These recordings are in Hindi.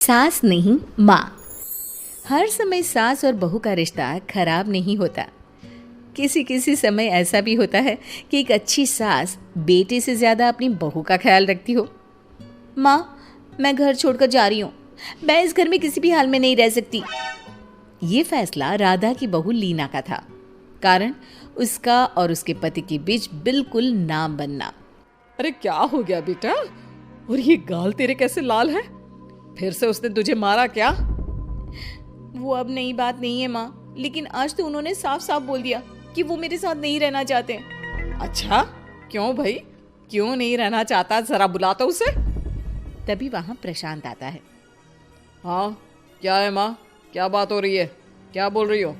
सास नहीं माँ। हर समय सास और बहू का रिश्ता खराब नहीं होता। किसी किसी समय ऐसा भी होता है कि एक अच्छी सास बेटे से ज़्यादा अपनी बहू का ख्याल रखती हो। माँ, मैं घर छोड़कर जा रही हूँ, मैं इस घर में किसी भी हाल में नहीं रह सकती। ये फैसला राधा की बहू लीना का था। कारण उसका और उसके पति के बीच बिल्कुल ना बनना। अरे क्या हो गया बेटा? और ये गाल तेरे कैसे लाल है? फिर से उसने तुझे मारा क्या? वो अब नई बात नहीं है माँ, लेकिन आज तो उन्होंने साफ साफ बोल दिया कि वो मेरे साथ नहीं रहना चाहते। अच्छा, क्यों भाई? क्यों नहीं रहना चाहता? जरा बुला तो उसे। तभी वहां प्रशांत आता है। हाँ, क्या है माँ? क्या बात हो रही है? क्या बोल रही हो?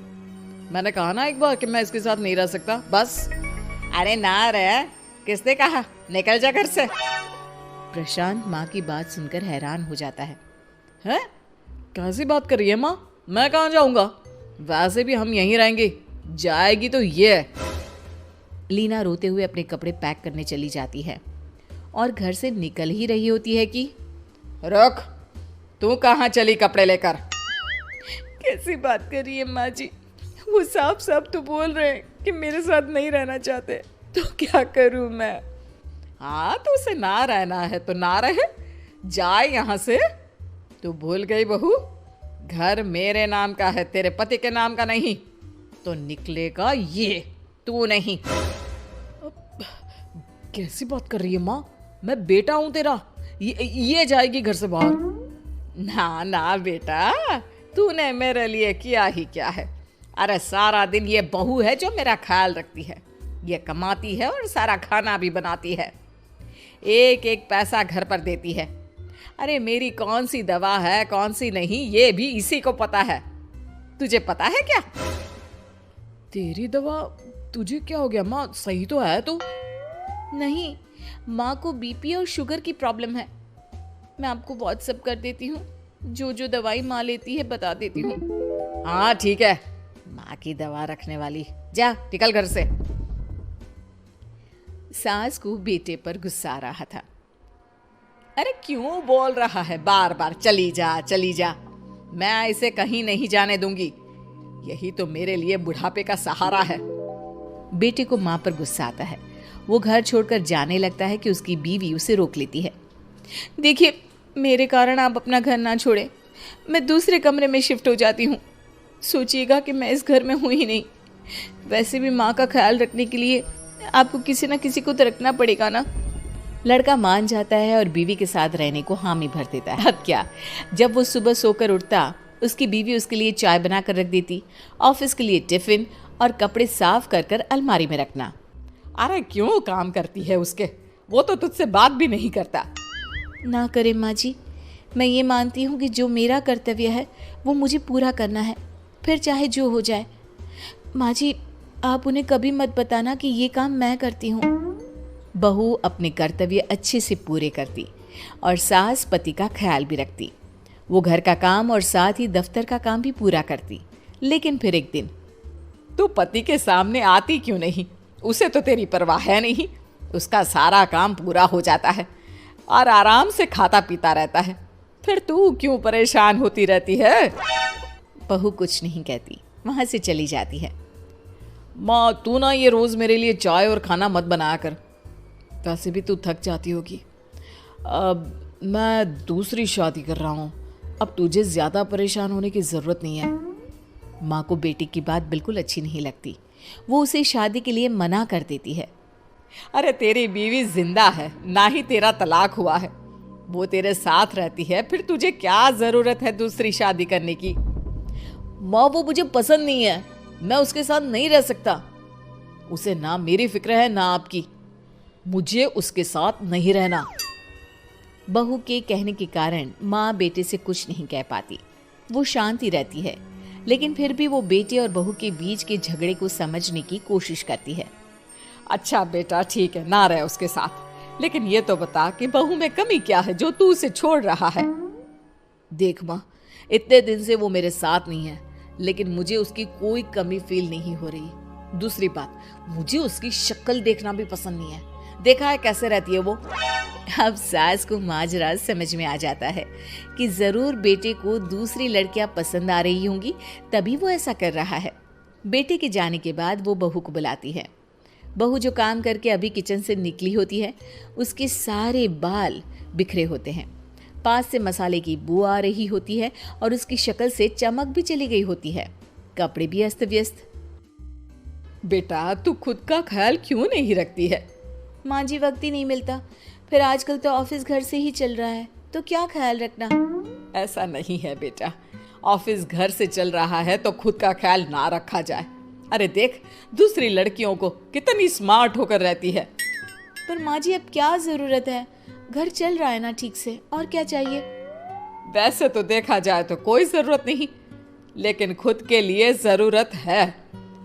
मैंने कहा ना एक बार कि मैं इसके साथ नहीं रह सकता, बस। अरे ना रह, किसने कहा? निकल जा घर से। प्रशांत माँ की बात सुनकर हैरान हो जाता है। हैं? कैसी बात कर रही है माँ? मैं कहाँ जाऊंगा? वैसे भी हम यहीं रहेंगे, जाएगी तो ये। लीना रोते हुए अपने कपड़े पैक करने चली जाती है और घर से निकल ही रही होती है कि रुक, तू कहाँ चली कपड़े लेकर? कैसी बात कर रही है माँ जी? वो साफ साफ तो बोल रहे हैं कि मेरे साथ नहीं रहना चाहते, तो क्या करूँ मैं? हाँ, तो उसे ना रहना है तो ना रहे, जाए यहाँ से। तू भूल गई बहू, घर मेरे नाम का है, तेरे पति के नाम का नहीं। तो निकलेगा ये, तू नहीं। कैसी बात कर रही है माँ? मैं बेटा हूं तेरा, ये जाएगी घर से बाहर। ना ना बेटा, तूने मेरे लिए किया ही क्या है? अरे सारा दिन ये बहू है जो मेरा ख्याल रखती है। ये कमाती है और सारा खाना भी बनाती है, एक एक पैसा घर पर देती है। अरे मेरी कौन सी दवा है कौन सी नहीं, ये भी इसी को पता है। तुझे पता है क्या? तेरी दवा? तुझे क्या हो गया माँ? सही तो है तू? नहीं, माँ को बीपी और शुगर की प्रॉब्लम है। मैं आपको व्हाट्सएप कर देती हूँ, जो जो दवाई माँ लेती है बता देती हूँ। हाँ ठीक है, माँ की दवा रखने वाली, जा निकल घर से। सास को बेटे पर गुस्सा आ रहा था। अरे क्यों बोल रहा है बार बार चली जा चली जा? मैं इसे कहीं नहीं जाने दूंगी, यही तो मेरे लिए बुढ़ापे का सहारा है। बेटे को माँ पर गुस्सा आता है। वो घर छोड़कर जाने लगता है कि उसकी बीवी उसे रोक लेती है। देखिए, मेरे कारण आप अपना घर ना छोड़े, मैं दूसरे कमरे में शिफ्ट हो जाती हूँ। सोचिएगा कि मैं इस घर में हूँ ही नहीं। वैसे भी माँ का ख्याल रखने के लिए आपको किसी ना किसी को तो रखना पड़ेगा ना। लड़का मान जाता है और बीवी के साथ रहने को हामी भर देता है। अब क्या, जब वो सुबह सोकर उठता, उसकी बीवी उसके लिए चाय बना कर रख देती, ऑफिस के लिए टिफिन और कपड़े साफ कर कर अलमारी में रखना। अरे क्यों काम करती है उसके? वो तो तुझसे बात भी नहीं करता। ना करे माँ जी, मैं ये मानती हूँ कि जो मेरा कर्तव्य है वो मुझे पूरा करना है, फिर चाहे जो हो जाए। माँ जी, आप उन्हें कभी मत बताना कि ये काम मैं करती हूँ। बहू अपने कर्तव्य अच्छे से पूरे करती और सास पति का ख्याल भी रखती। वो घर का काम और साथ ही दफ्तर का काम भी पूरा करती। लेकिन फिर एक दिन, तू पति के सामने आती क्यों नहीं? उसे तो तेरी परवाह है नहीं, उसका सारा काम पूरा हो जाता है और आराम से खाता पीता रहता है। फिर तू क्यों परेशान होती रहती है? बहू कुछ नहीं कहती, वहां से चली जाती है। माँ, तू ना ये रोज मेरे लिए चाय और खाना मत बनाया कर, वैसे भी तू थक जाती होगी। अब मैं दूसरी शादी कर रहा हूँ, अब तुझे ज़्यादा परेशान होने की ज़रूरत नहीं है। माँ को बेटी की बात बिल्कुल अच्छी नहीं लगती। वो उसे शादी के लिए मना कर देती है। अरे तेरी बीवी जिंदा है, ना ही तेरा तलाक हुआ है, वो तेरे साथ रहती है, फिर तुझे क्या ज़रूरत है दूसरी शादी करने की? माँ, वो मुझे पसंद नहीं है, मैं उसके साथ नहीं रह सकता। उसे ना मेरी फिक्र है ना आपकी, मुझे उसके साथ नहीं रहना। बहू के कहने के कारण माँ बेटे से कुछ नहीं कह पाती। वो शांति रहती है, लेकिन फिर भी वो बेटे और बहू के बीच के झगड़े को समझने की कोशिश करती है। अच्छा बेटा ठीक है, ना रहे उसके साथ, लेकिन ये तो बता कि बहू में कमी क्या है जो तू उसे छोड़ रहा है? देख माँ, इतने दिन से वो मेरे साथ नहीं है, लेकिन मुझे उसकी कोई कमी फील नहीं हो रही। दूसरी बात, मुझे उसकी शक्ल देखना भी पसंद नहीं है। देखा है कैसे रहती है वो? अब सास को माजरा समझ में आ जाता है कि जरूर बेटे को दूसरी लड़कियां पसंद आ रही होंगी, तभी वो ऐसा कर रहा है। बेटे के जाने के बाद वो बहू को बुलाती है। बहू जो काम करके अभी किचन से निकली होती है, उसके सारे बाल बिखरे होते हैं। पास से मसाले की बू आ रही होती है और उसकी शक्ल से चमक भी चली गई होती है। कपड़े भी अस्त व्यस्त। बेटा, तू खुद का ख्याल क्यों नहीं रखती है? माँ जी, वक्त ही नहीं मिलता। फिर आजकल तो ऑफिस घर से ही चल रहा है, तो क्या ख्याल रखना। ऐसा नहीं है बेटा, ऑफिस घर से चल रहा है तो खुद का ख्याल ना रखा जाए। अरे देख, दूसरी लड़कियों को कितनी स्मार्ट होकर रहती है। पर माँ जी, अब क्या जरूरत है, घर चल रहा है ना ठीक से, और क्या चाहिए। वैसे तो देखा जाए तो कोई जरूरत नहीं, लेकिन खुद के लिए जरूरत है।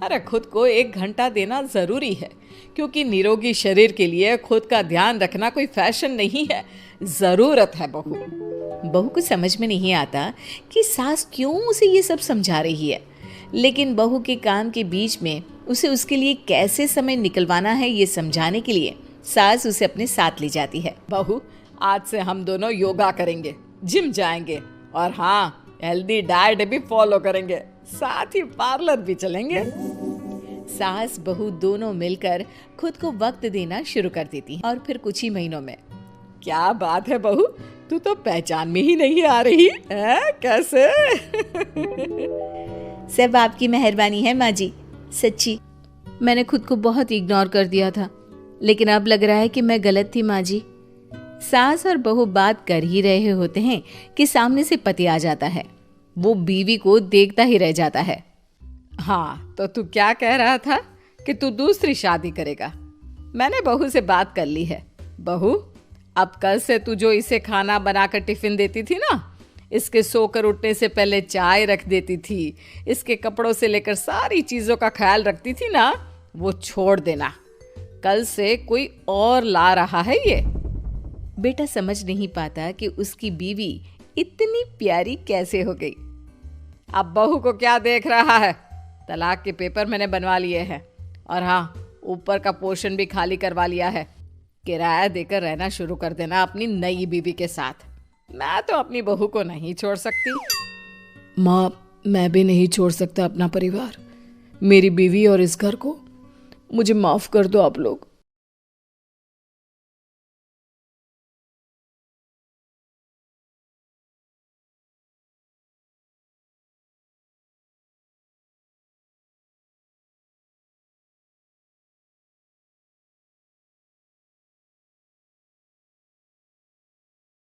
अरे खुद को 1 घंटा देना जरूरी है, क्योंकि निरोगी शरीर के लिए खुद का ध्यान रखना कोई फैशन नहीं है, जरूरत है। बहू को समझ में नहीं आता कि सास क्यों उसे ये सब समझा रही है, लेकिन बहू के काम के बीच में उसे उसके लिए कैसे समय निकलवाना है ये समझाने के लिए सास उसे अपने साथ ले जाती है। बहू, आज से हम दोनों योगा करेंगे, जिम जाएंगे और हाँ, हेल्दी डाइट भी फॉलो करेंगे, साथ ही पार्लर भी चलेंगे। सास बहू दोनों मिलकर खुद को वक्त देना शुरू कर देती हैं और फिर कुछ ही महीनों में। क्या बात है बहू, तू तो पहचान में ही नहीं आ रही है, कैसे? सब आपकी मेहरबानी है माँ जी, सच्ची। मैंने खुद को बहुत इग्नोर कर दिया था, लेकिन अब लग रहा है कि मैं गलत थी माँ जी। सास और बहू बात कर ही रहे होते हैं कि सामने से पति आ जाता है। वो बीवी को देखता ही रह जाता है। हाँ, तो तू क्या कह रहा था कि तू दूसरी शादी करेगा? मैंने बहू से बात कर ली है। बहू, अब कल से तू जो इसे खाना बनाकर टिफिन देती थी ना, इसके सोकर उठने से पहले चाय रख देती थी, इसके कपड़ों से लेकर सारी चीजों का ख्याल रखती थी ना, वो छोड़ देना। कल से कोई और ला रहा है ये। बेटा समझ नहीं पाता कि उसकी बीवी इतनी प्यारी कैसे हो गई। अब बहू को क्या देख रहा है? तलाक के पेपर मैंने बनवा लिए हैं और हाँ, ऊपर का पोर्शन भी खाली करवा लिया है। किराया देकर रहना शुरू कर देना अपनी नई बीवी के साथ। मैं तो अपनी बहू को नहीं छोड़ सकती। माँ, मैं भी नहीं छोड़ सकता अपना परिवार, मेरी बीवी और इस घर को। मुझे माफ कर दो आप लोग।